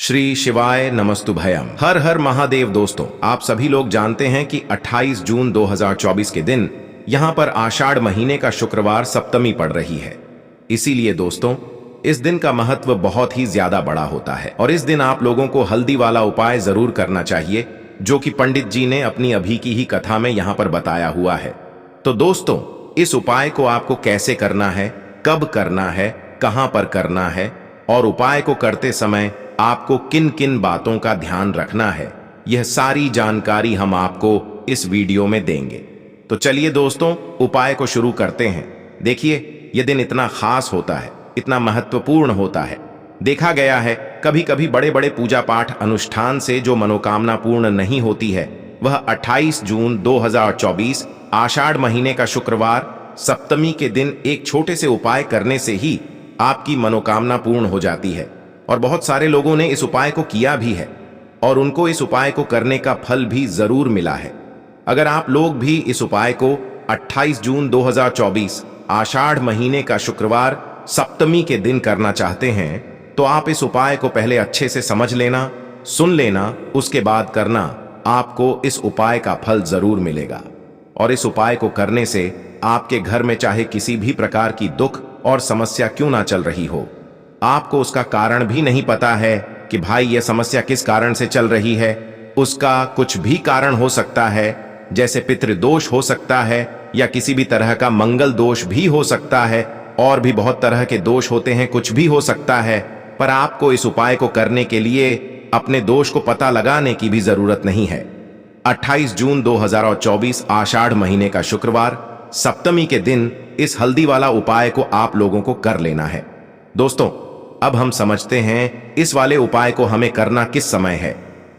श्री शिवाय नमस्तुभयम। हर हर महादेव। दोस्तों, आप सभी लोग जानते हैं कि 28 जून 2024 के दिन यहां पर आषाढ़ महीने का शुक्रवार सप्तमी पड़ रही है। इसीलिए दोस्तों, इस दिन का महत्व बहुत ही ज्यादा बड़ा होता है और इस दिन आप लोगों को हल्दी वाला उपाय जरूर करना चाहिए, जो कि पंडित जी ने अपनी अभी की ही कथा में यहां पर बताया हुआ है। तो दोस्तों, इस उपाय को आपको कैसे करना है, कब करना है, कहां पर करना है और उपाय को करते समय आपको किन किन बातों का ध्यान रखना है, यह सारी जानकारी हम आपको इस वीडियो में देंगे। तो चलिए दोस्तों, उपाय को शुरू करते हैं। देखिए, यह दिन इतना खास होता है, इतना महत्वपूर्ण होता है। देखा गया है कभी कभी बड़े बड़े पूजा पाठ अनुष्ठान से जो मनोकामना पूर्ण नहीं होती है, वह 28 जून 2024 आषाढ़ महीने का शुक्रवार सप्तमी के दिन एक छोटे से उपाय करने से ही आपकी मनोकामना पूर्ण हो जाती है। और बहुत सारे लोगों ने इस उपाय को किया भी है और उनको इस उपाय को करने का फल भी जरूर मिला है। अगर आप लोग भी इस उपाय को 28 जून 2024 आषाढ़ महीने का शुक्रवार सप्तमी के दिन करना चाहते हैं, तो आप इस उपाय को पहले अच्छे से समझ लेना, सुन लेना, उसके बाद करना। आपको इस उपाय का फल जरूर मिलेगा। और इस उपाय को करने से आपके घर में चाहे किसी भी प्रकार की दुख और समस्या क्यों ना चल रही हो, आपको उसका कारण भी नहीं पता है कि भाई यह समस्या किस कारण से चल रही है, उसका कुछ भी कारण हो सकता है, जैसे पितृदोष हो सकता है या किसी भी तरह का मंगल दोष भी हो सकता है, और भी बहुत तरह के दोष होते हैं, कुछ भी हो सकता है। पर आपको इस उपाय को करने के लिए अपने दोष को पता लगाने की भी जरूरत नहीं है। 28 जून 2024 आषाढ़ महीने का शुक्रवार सप्तमी के दिन इस हल्दी वाला उपाय को आप लोगों को कर लेना है। दोस्तों, अब हम समझते हैं इस वाले उपाय को हमें करना किस समय है।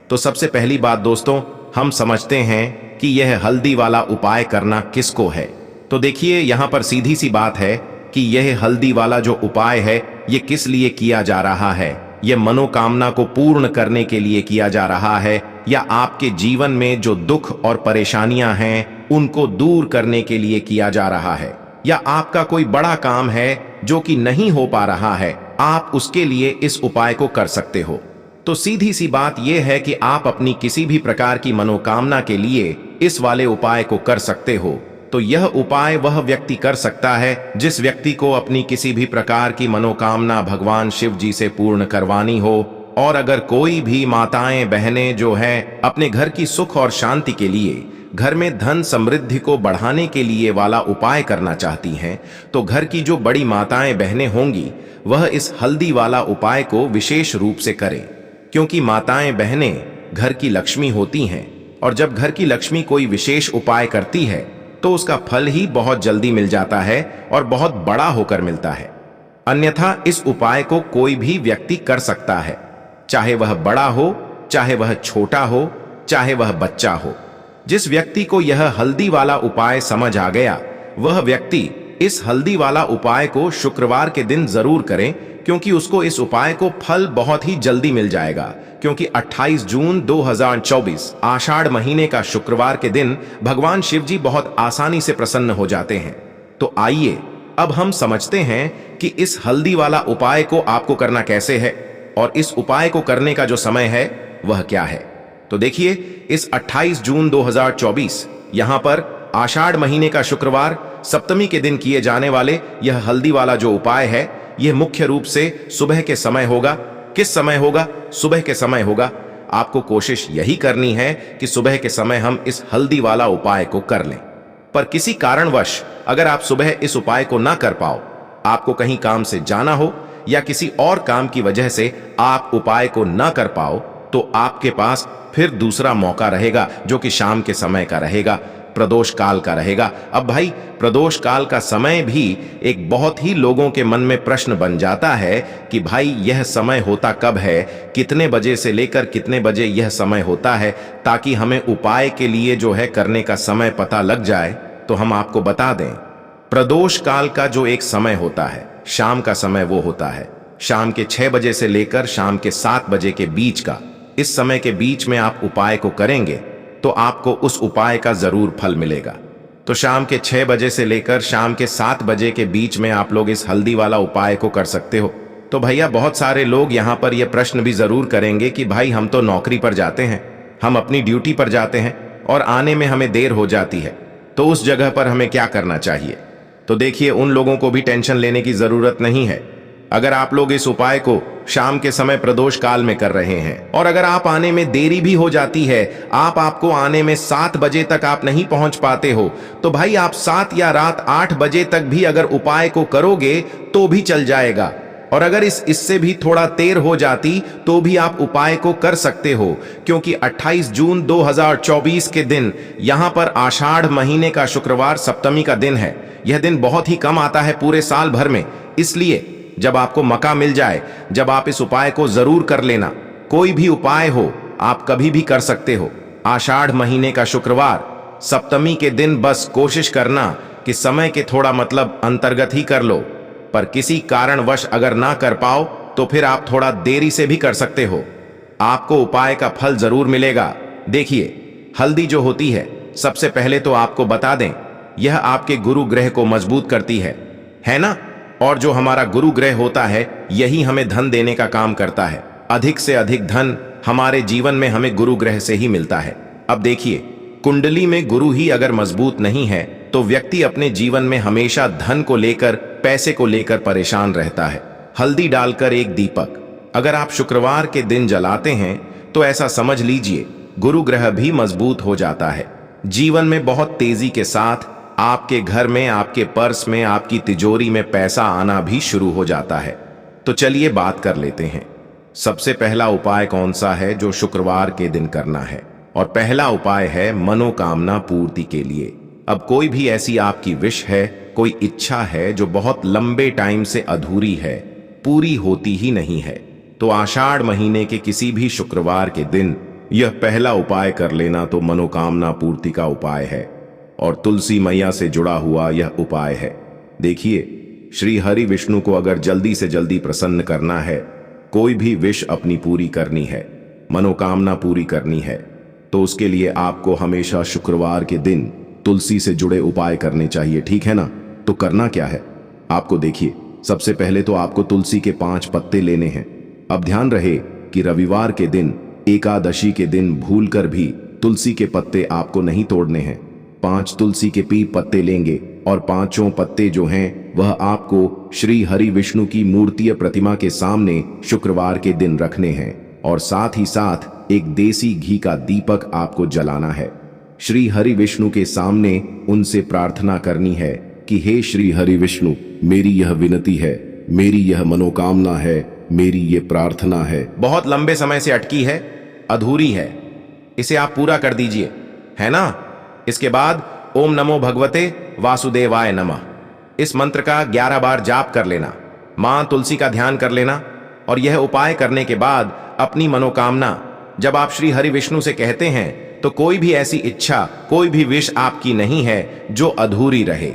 तो सबसे पहली बात दोस्तों, हम समझते हैं कि यह हल्दी वाला उपाय करना किसको है। तो देखिए, यहां पर सीधी सी बात है कि यह हल्दी वाला जो उपाय है, यह किस लिए किया जा रहा है। यह मनोकामना को पूर्ण करने के लिए किया जा रहा है, या आपके जीवन में जो दुख और परेशानियां हैं उनको दूर करने के लिए किया जा रहा है, या आपका कोई बड़ा काम है जो कि नहीं हो पा रहा है, आप उसके लिए इस उपाय को कर सकते हो। तो सीधी सी बात यह है कि आप अपनी किसी भी प्रकार की मनोकामना के लिए इस वाले उपाय को कर सकते हो। तो यह उपाय वह व्यक्ति कर सकता है जिस व्यक्ति को अपनी किसी भी प्रकार की मनोकामना भगवान शिव जी से पूर्ण करवानी हो। और अगर कोई भी माताएं बहनें जो है अपने घर की सुख और शांति के लिए, घर में धन समृद्धि को बढ़ाने के लिए वाला उपाय करना चाहती हैं, तो घर की जो बड़ी माताएं बहनें होंगी वह इस हल्दी वाला उपाय को विशेष रूप से करें, क्योंकि माताएं बहनें घर की लक्ष्मी होती हैं और जब घर की लक्ष्मी कोई विशेष उपाय करती है तो उसका फल ही बहुत जल्दी मिल जाता है और बहुत बड़ा होकर मिलता है। अन्यथा इस उपाय को कोई भी व्यक्ति कर सकता है, चाहे वह बड़ा हो, चाहे वह छोटा हो, चाहे वह बच्चा हो। जिस व्यक्ति को यह हल्दी वाला उपाय समझ आ गया, वह व्यक्ति इस हल्दी वाला उपाय को शुक्रवार के दिन जरूर करें, क्योंकि उसको इस उपाय को फल बहुत ही जल्दी मिल जाएगा। क्योंकि 28 जून 2024 आषाढ़ महीने का शुक्रवार के दिन भगवान शिव जी बहुत आसानी से प्रसन्न हो जाते हैं। तो आइए अब हम समझते हैं कि इस हल्दी वाला उपाय को आपको करना कैसे है और इस उपाय को करने का जो समय है वह क्या है। तो देखिए, इस 28 जून 2024 यहां पर आषाढ़ महीने का शुक्रवार सप्तमी के दिन किए जाने वाले यह हल्दी वाला जो उपाय है, यह मुख्य रूप से सुबह के समय होगा। किस समय होगा? सुबह के समय होगा। आपको कोशिश यही करनी है कि सुबह के समय हम इस हल्दी वाला उपाय को कर लें। पर किसी कारणवश अगर आप सुबह इस उपाय को ना कर पाओ, आपको कहीं काम से जाना हो या किसी और काम की वजह से आप उपाय को ना कर पाओ, तो आपके पास फिर दूसरा मौका रहेगा, जो कि शाम के समय का रहेगा, प्रदोष काल का रहेगा। अब भाई, प्रदोष काल का समय भी एक बहुत ही लोगों के मन में प्रश्न बन जाता है कि भाई यह समय होता कब है, कितने बजे से लेकर कितने बजे यह समय होता है, ताकि हमें उपाय के लिए जो है करने का समय पता लग जाए। तो हम आपको बता दें, प्रदोष काल का जो एक समय होता है, शाम का समय, वो होता है शाम के 6 बजे से लेकर शाम के 7 बजे के बीच का। इस समय के बीच में आप उपाय को करेंगे तो आपको उस उपाय का जरूर फल मिलेगा। तो शाम के 6 बजे से लेकर शाम के 7 बजे के बीच में आप लोग इस हल्दी वाला उपाय को कर सकते हो। तो तो भैया बहुत सारे लोग यहाँ पर यह प्रश्न भी जरूर करेंगे कि भाई हम तो नौकरी पर जाते हैं, हम अपनी ड्यूटी पर जाते हैं और आने में हमें देर हो जाती है, तो उस जगह पर हमें क्या करना चाहिए। तो देखिए, उन लोगों को भी टेंशन लेने की जरूरत नहीं है। अगर आप लोग इस उपाय को शाम के समय प्रदोष काल में कर रहे हैं और अगर आप आने में देरी भी हो जाती है, आपको आने में 7 बजे तक आप नहीं पहुंच पाते हो, तो भाई आप 7 या रात 8 बजे तक भी अगर उपाय को करोगे तो भी चल जाएगा। और अगर इससे भी थोड़ा देर हो जाती तो भी आप उपाय को कर सकते हो, क्योंकि 28 जून 2024 के दिन यहां पर आषाढ़ महीने का शुक्रवार सप्तमी का दिन है। यह दिन बहुत ही कम आता है पूरे साल भर में, इसलिए जब आपको मौका मिल जाए, जब आप इस उपाय को जरूर कर लेना। कोई भी उपाय हो, आप कभी भी कर सकते हो। आषाढ़ महीने का शुक्रवार सप्तमी के दिन बस कोशिश करना कि समय के थोड़ा मतलब अंतर्गत ही कर लो, पर किसी कारणवश अगर ना कर पाओ तो फिर आप थोड़ा देरी से भी कर सकते हो। आपको उपाय का फल जरूर मिलेगा। देखिए, हल्दी जो होती है, सबसे पहले तो आपको बता दें, यह आपके गुरु ग्रह को मजबूत करती है ना। और जो हमारा गुरु ग्रह होता है, यही हमें धन देने का काम करता है। अधिक से अधिक धन हमारे जीवन में हमें गुरु ग्रह से ही मिलता है। अब देखिए, कुंडली में गुरु ही अगर मजबूत नहीं है तो व्यक्ति अपने जीवन में हमेशा धन को लेकर, पैसे को लेकर परेशान रहता है। हल्दी डालकर एक दीपक अगर आप शुक्रवार के दिन जलाते हैं तो ऐसा समझ लीजिए गुरु ग्रह भी मजबूत हो जाता है। जीवन में बहुत तेजी के साथ आपके घर में, आपके पर्स में, आपकी तिजोरी में पैसा आना भी शुरू हो जाता है। तो चलिए बात कर लेते हैं। सबसे पहला उपाय कौन सा है जो शुक्रवार के दिन करना है, और पहला उपाय है मनोकामना पूर्ति के लिए। अब कोई भी ऐसी आपकी विश है, कोई इच्छा है जो बहुत लंबे टाइम से अधूरी है, पूरी होती ही नहीं है, तो आषाढ़ महीने के किसी भी शुक्रवार के दिन यह पहला उपाय कर लेना तो मनोकामना पूर्ति का उपाय है और तुलसी मैया से जुड़ा हुआ यह उपाय है। देखिए, श्री हरि विष्णु को अगर जल्दी से जल्दी प्रसन्न करना है, कोई भी विश अपनी पूरी करनी है, मनोकामना पूरी करनी है, तो उसके लिए आपको हमेशा शुक्रवार के दिन तुलसी से जुड़े उपाय करने चाहिए। ठीक है ना। तो करना क्या है आपको, देखिए, सबसे पहले तो आपको तुलसी के 5 पत्ते लेने हैं। अब ध्यान रहे कि रविवार के दिन, एकादशी के दिन भूलकर भी तुलसी के पत्ते आपको नहीं तोड़ने हैं। 5 तुलसी के पत्ते लेंगे और 5 पत्ते जो हैं वह आपको श्री हरि विष्णु की मूर्तीय प्रतिमा के सामने शुक्रवार के दिन रखने हैं, और साथ ही साथ एक देसी घी का दीपक आपको जलाना है। श्री हरि विष्णु के सामने उनसे प्रार्थना करनी है कि हे श्री हरि विष्णु, मेरी यह विनती है, मेरी यह मनोकामना है, मेरी ये प्रार्थना है, बहुत लंबे समय से अटकी है, अधूरी है, इसे आप पूरा कर दीजिए, है ना। इसके बाद ओम नमो भगवते वासुदेवाय नमः इस मंत्र का 11 बार जाप कर लेना, मां तुलसी का ध्यान कर लेना, और यह उपाय करने के बाद अपनी मनोकामना जब आप श्री हरि विष्णु से कहते हैं तो कोई भी ऐसी इच्छा, कोई भी विश आपकी नहीं है जो अधूरी रहे।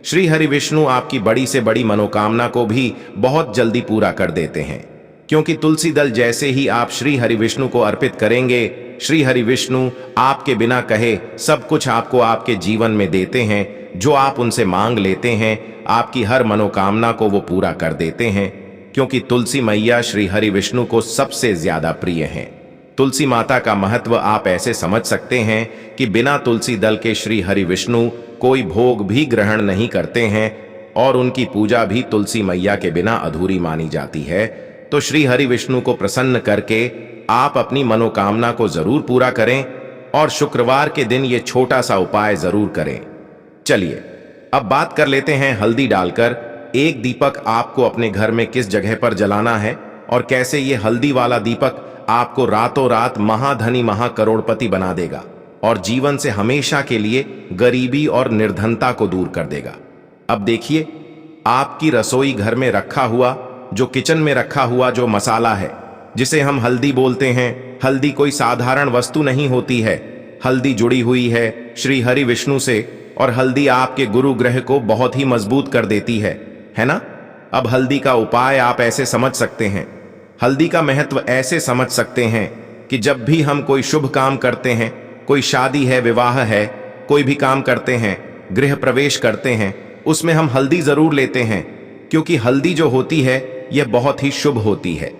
श्री हरि विष्णु आपकी बड़ी से बड़ी मनोकामना को भी बहुत जल्दी पूरा कर देते हैं, क्योंकि तुलसी दल जैसे ही आप श्री हरि विष्णु को अर्पित करेंगे, श्री हरि विष्णु आपके बिना कहे सब कुछ आपको आपके जीवन में देते हैं। जो आप उनसे मांग लेते हैं, आपकी हर मनोकामना को वो पूरा कर देते हैं, क्योंकि तुलसी मैया श्री हरि विष्णु को सबसे ज्यादा प्रिय हैं। तुलसी माता का महत्व आप ऐसे समझ सकते हैं कि बिना तुलसी दल के श्री हरि विष्णु कोई भोग भी ग्रहण नहीं करते हैं, और उनकी पूजा भी तुलसी मैया के बिना अधूरी मानी जाती है। तो श्री हरि विष्णु को प्रसन्न करके आप अपनी मनोकामना को जरूर पूरा करें, और शुक्रवार के दिन ये छोटा सा उपाय जरूर करें। चलिए अब बात कर लेते हैं हल्दी डालकर एक दीपक आपको अपने घर में किस जगह पर जलाना है, और कैसे ये हल्दी वाला दीपक आपको रातों रात महाधनी महाकरोड़पति बना देगा और जीवन से हमेशा के लिए गरीबी और निर्धनता को दूर कर देगा। अब देखिए, आपकी रसोई घर में रखा हुआ, जो किचन में रखा हुआ जो मसाला है, जिसे हम हल्दी बोलते हैं, हल्दी कोई साधारण वस्तु नहीं होती है। हल्दी जुड़ी हुई है श्री हरि विष्णु से, और हल्दी आपके गुरु ग्रह को बहुत ही मजबूत कर देती है ना। अब हल्दी का उपाय आप ऐसे समझ सकते हैं, हल्दी का महत्व ऐसे समझ सकते हैं कि जब भी हम कोई शुभ काम करते हैं, कोई शादी है, विवाह है, कोई भी काम करते हैं, गृह प्रवेश करते हैं, उसमें हम हल्दी जरूर लेते हैं, क्योंकि हल्दी जो होती है यह बहुत ही शुभ होती है।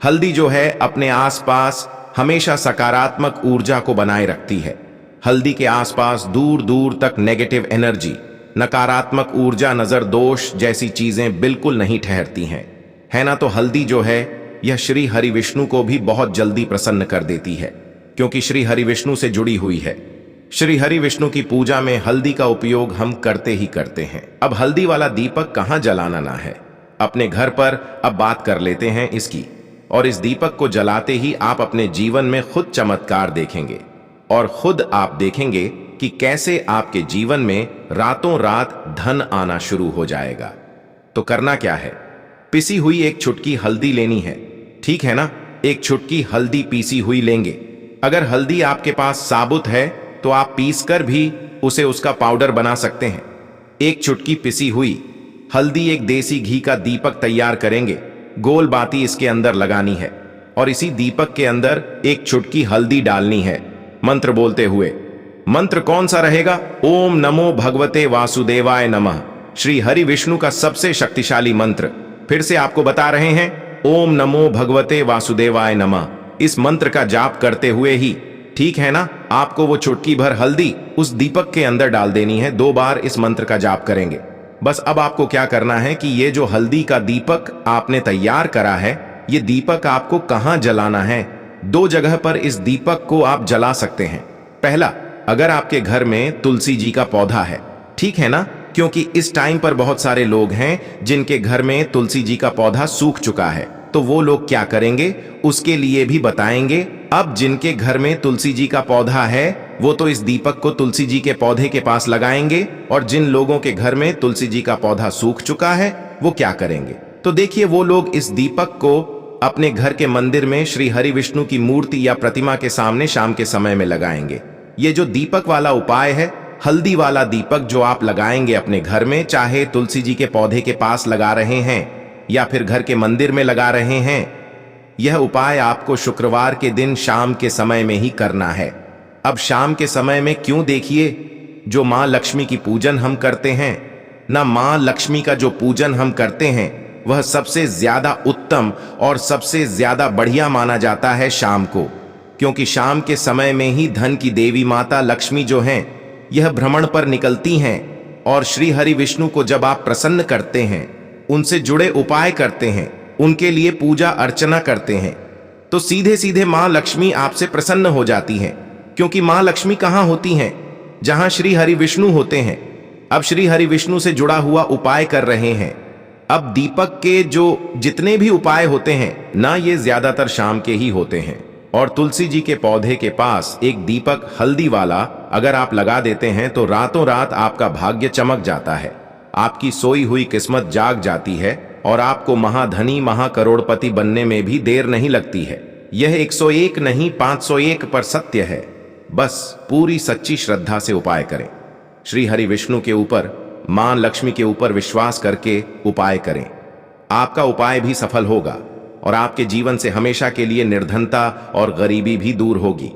हल्दी जो है अपने आसपास हमेशा सकारात्मक ऊर्जा को बनाए रखती है। हल्दी के आसपास दूर दूर तक नेगेटिव एनर्जी, नकारात्मक ऊर्जा, नजर दोष जैसी चीजें बिल्कुल नहीं ठहरती हैं, है ना। तो हल्दी जो है यह श्री हरि विष्णु को भी बहुत जल्दी प्रसन्न कर देती है, क्योंकि श्री हरि विष्णु से जुड़ी हुई है। श्री हरि विष्णु की पूजा में हल्दी का उपयोग हम करते ही करते हैं। अब हल्दी वाला दीपक कहां जलाना ना है, अपने घर पर अब बात कर लेते हैं इसकी। और इस दीपक को जलाते ही आप अपने जीवन में खुद चमत्कार देखेंगे और खुद आप देखेंगे कि कैसे आपके जीवन में रातों रात धन आना शुरू हो जाएगा। तो करना क्या है, पिसी हुई एक चुटकी हल्दी लेनी है, ठीक है ना। एक चुटकी हल्दी पीसी हुई लेंगे। अगर हल्दी आपके पास साबुत है तो आप पीसकर भी उसे उसका पाउडर बना सकते हैं। एक चुटकी पिसी हुई हल्दी एक देसी घी का दीपक तैयार करेंगे। गोल बाती इसके अंदर लगानी है और इसी दीपक के अंदर एक चुटकी हल्दी डालनी है, मंत्र बोलते हुए। मंत्र कौन सा रहेगा? ओम नमो भगवते वासुदेवाय नमः, श्री हरि विष्णु का सबसे शक्तिशाली मंत्र। फिर से आपको बता रहे हैं, ओम नमो भगवते वासुदेवाय नमः। इस मंत्र का जाप करते हुए ही, ठीक है ना, आपको वो चुटकी भर हल्दी उस दीपक के अंदर डाल देनी है। 2 बार इस मंत्र का जाप करेंगे। बस अब आपको क्या करना है कि ये जो हल्दी का दीपक आपने तैयार करा है, ये दीपक आपको कहां जलाना है? 2 जगह पर इस दीपक को आप जला सकते हैं। पहला, अगर आपके घर में तुलसी जी का पौधा है, ठीक है ना, क्योंकि इस टाइम पर बहुत सारे लोग हैं जिनके घर में तुलसी जी का पौधा सूख चुका है, तो वो लोग क्या करेंगे उसके लिए भी बताएंगे। अब जिनके घर में तुलसी जी का पौधा है वो तो इस दीपक को तुलसी जी के पौधे के पास लगाएंगे, और जिन लोगों के घर में तुलसी जी का पौधा सूख चुका है वो क्या करेंगे? तो देखिए, वो लोग इस दीपक को अपने घर के मंदिर में श्री हरि विष्णु की मूर्ति या प्रतिमा के सामने शाम के समय में लगाएंगे। ये जो दीपक वाला उपाय है, हल्दी वाला दीपक जो आप लगाएंगे अपने घर में, चाहे तुलसी जी के पौधे के पास लगा रहे हैं या फिर घर के मंदिर में लगा रहे हैं, यह उपाय आपको शुक्रवार के दिन शाम के समय में ही करना है। अब शाम के समय में क्यों? देखिए, जो मां लक्ष्मी की पूजन हम करते हैं ना, मां लक्ष्मी का जो पूजन हम करते हैं वह सबसे ज्यादा उत्तम और सबसे ज्यादा बढ़िया माना जाता है शाम को, क्योंकि शाम के समय में ही धन की देवी माता लक्ष्मी जो हैं यह भ्रमण पर निकलती हैं। और श्री हरि विष्णु को जब आप प्रसन्न करते हैं, उनसे जुड़े उपाय करते हैं, उनके लिए पूजा अर्चना करते हैं, तो सीधे सीधे मां लक्ष्मी आपसे प्रसन्न हो जाती हैं। क्योंकि मां लक्ष्मी कहां होती हैं? जहां श्री हरि विष्णु होते हैं। अब श्री हरि विष्णु से जुड़ा हुआ उपाय कर रहे हैं। अब दीपक के जो जितने भी उपाय होते हैं ना, ये ज्यादातर शाम के ही होते हैं। और तुलसी जी के पौधे के पास एक दीपक हल्दी वाला अगर आप लगा देते हैं तो रातों रात आपका भाग्य चमक जाता है, आपकी सोई हुई किस्मत जाग जाती है और आपको महाधनी महाकरोड़पति बनने में भी देर नहीं लगती है। यह 101 नहीं 501 पर सत्य है। बस पूरी सच्ची श्रद्धा से उपाय करें। श्री हरि विष्णु के ऊपर, मां लक्ष्मी के ऊपर विश्वास करके उपाय करें। आपका उपाय भी सफल होगा और आपके जीवन से हमेशा के लिए निर्धनता और गरीबी भी दूर होगी।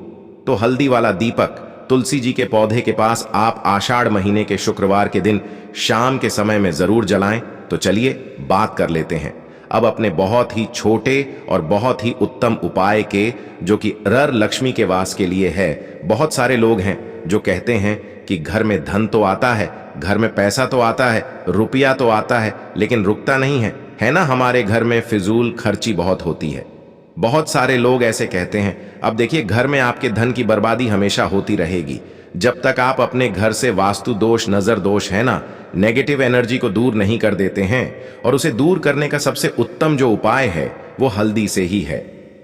तो हल्दी वाला दीपक तुलसी जी के पौधे के पास आप आषाढ़ महीने के शुक्रवार के दिन शाम के समय में जरूर जलाएं। तो चलिए बात कर लेते हैं अब अपने बहुत ही छोटे और बहुत ही उत्तम उपाय के, जो कि रर लक्ष्मी के वास के लिए है। बहुत सारे लोग हैं जो कहते हैं कि घर में धन तो आता है, घर में पैसा तो आता है, रुपया तो आता है, लेकिन रुकता नहीं है ना। हमारे घर में फिजूल खर्ची बहुत होती है। बहुत सारे लोग ऐसे कहते हैं। अब देखिए, घर में आपके धन की बर्बादी हमेशा होती रहेगी जब तक आप अपने घर से वास्तु दोष, नजर दोष है ना, नेगेटिव एनर्जी को दूर नहीं कर देते हैं। और उसे दूर करने का सबसे उत्तम जो उपाय है वो हल्दी से ही है।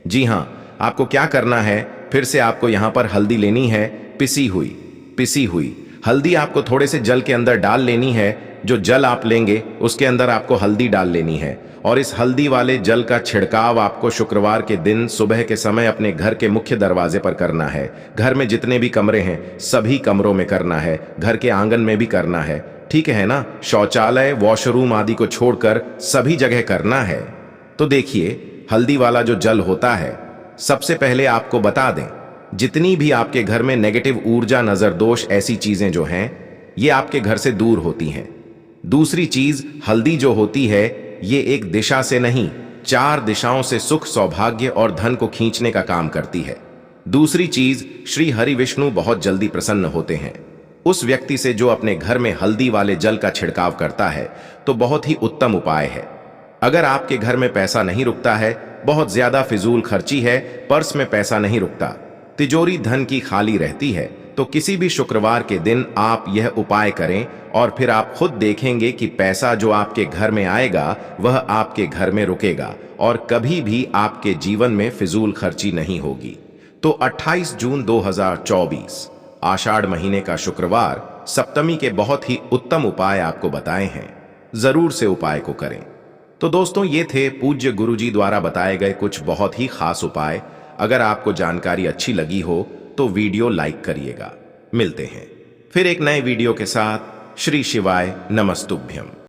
जी हाँ, आपको क्या करना है, फिर से आपको यहाँ पर हल्दी लेनी है, पिसी हुई हल्दी आपको थोड़े से जल के अंदर डाल लेनी है। जो जल आप लेंगे उसके अंदर आपको हल्दी डाल लेनी है और इस हल्दी वाले जल का छिड़काव आपको शुक्रवार के दिन सुबह के समय अपने घर के मुख्य दरवाजे पर करना है। घर में जितने भी कमरे हैं सभी कमरों में करना है, घर के आंगन में भी करना है, ठीक है ना। शौचालय, वॉशरूम आदि को छोड़कर सभी जगह करना है। तो देखिए, हल्दी वाला जो जल होता है, सबसे पहले आपको बता दें, जितनी भी आपके घर में नेगेटिव ऊर्जा, नजर दोष, ऐसी चीजें जो हैं ये आपके घर से दूर होती हैं। दूसरी चीज, हल्दी जो होती है ये एक दिशा से नहीं, 4 दिशाओं से सुख, सौभाग्य और धन को खींचने का काम करती है। दूसरी चीज, श्री हरि विष्णु बहुत जल्दी प्रसन्न होते हैं। उस व्यक्ति से जो अपने घर में हल्दी वाले जल का छिड़काव करता है तो बहुत ही उत्तम उपाय है। अगर आपके घर में पैसा नहीं रुकता है, बहुत ज्यादा फिजूल खर्ची है, पर्स में पैसा नहीं रुकता, तिजोरी धन की खाली रहती है, तो किसी भी शुक्रवार के दिन आप यह उपाय करें और फिर आप खुद देखेंगे कि पैसा जो आपके घर में आएगा वह आपके घर में रुकेगा और कभी भी आपके जीवन में फिजूल खर्ची नहीं होगी। तो 28 जून 2024 आषाढ़ महीने का शुक्रवार सप्तमी के बहुत ही उत्तम उपाय आपको बताए हैं, जरूर से उपाय को करें। तो दोस्तों, ये थे पूज्य गुरुजी द्वारा बताए गए कुछ बहुत ही खास उपाय। अगर आपको जानकारी अच्छी लगी हो तो वीडियो लाइक करिएगा। मिलते हैं फिर एक नए वीडियो के साथ। श्री शिवाय नमस्तुभ्यम।